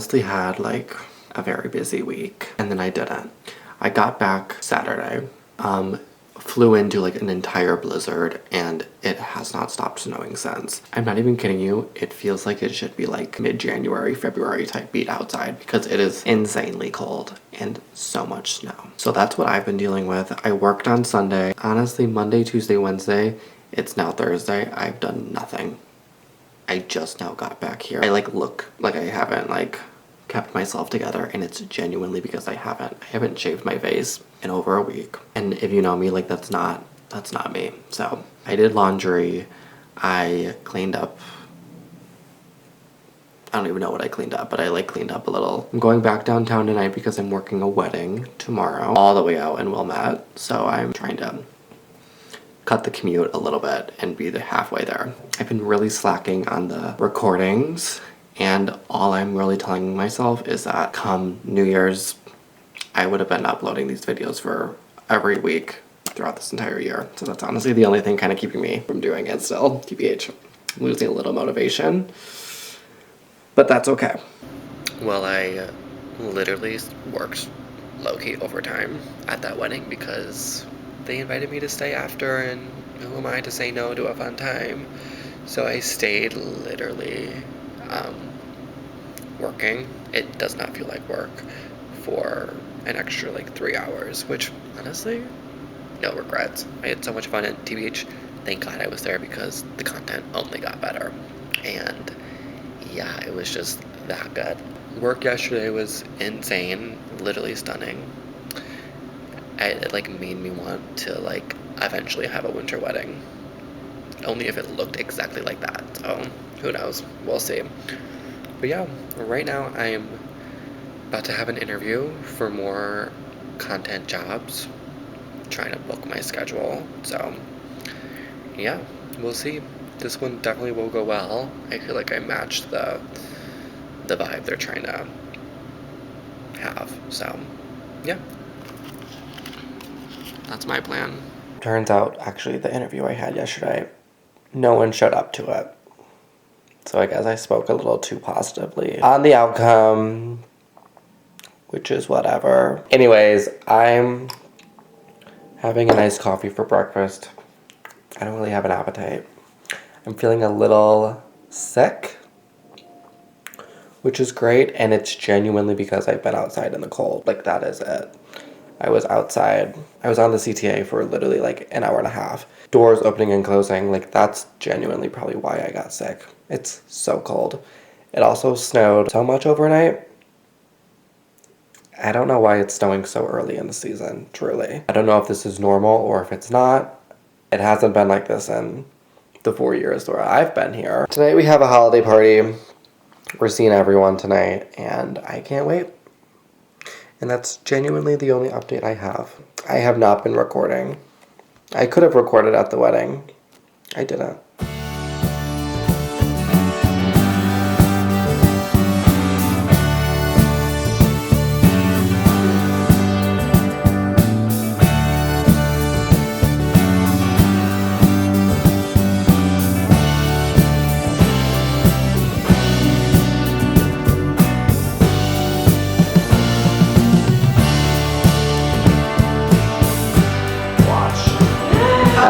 honestly had like a very busy week, and then I didn't. I got back Saturday, flew into like an entire blizzard, and it has not stopped snowing since. I'm not even kidding you. It feels like it should be like mid-January, February type beat outside because it is insanely cold and so much snow. So that's what I've been dealing with. I worked on Sunday. Honestly, Monday, Tuesday, Wednesday, it's now Thursday. I've done nothing. I just now got back here. I like look like I haven't like kept myself together, and it's genuinely because I haven't shaved my face in over a week. And if you know me, like that's not me. So I did laundry, I cleaned up. I don't even know what I cleaned up, but I like cleaned up a little. I'm going back downtown tonight because I'm working a wedding tomorrow all the way out in Wilmette, so I'm trying to cut the commute a little bit and be halfway there. I've been really slacking on the recordings, and all I'm really telling myself is that come New Year's, I would have been uploading these videos for every week throughout this entire year. So that's honestly the only thing kind of keeping me from doing it still. TBH, I'm losing a little motivation, but that's okay. Well, I literally worked low-key overtime at that wedding because they invited me to stay after, and who am I to say no to a fun time? So I stayed literally working. It does not feel like work for an extra like 3 hours, which honestly, no regrets. I had so much fun at TBH. Thank God I was there because the content only got better. And yeah, it was just that good. Work yesterday was insane, literally stunning. It like made me want to like eventually have a winter wedding. Only if it looked exactly like that. So who knows? We'll see. But yeah, right now I am about to have an interview for more content jobs. Trying to book my schedule. So yeah, we'll see. This one definitely will go well. I feel like I matched the vibe they're trying to have. So yeah. That's my plan. Turns out, actually, the interview I had yesterday, no one showed up to it. So I guess I spoke a little too positively on the outcome, which is whatever. Anyways, I'm having a nice coffee for breakfast. I don't really have an appetite. I'm feeling a little sick, which is great, and it's genuinely because I've been outside in the cold. Like, that is it. I was outside. I was on the CTA for literally like an hour and a half. Doors opening and closing. Like, that's genuinely probably why I got sick. It's so cold. It also snowed so much overnight. I don't know why it's snowing so early in the season, truly. I don't know if this is normal or if it's not. It hasn't been like this in the 4 years where I've been here. Tonight we have a holiday party. We're seeing everyone tonight, and I can't wait. And that's genuinely the only update I have. I have not been recording. I could have recorded at the wedding. I didn't.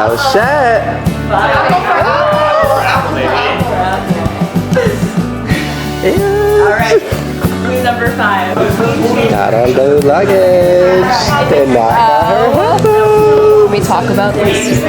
Oh shit! Alright, number 5. Got all the luggage. Did not have her. Can we talk about this?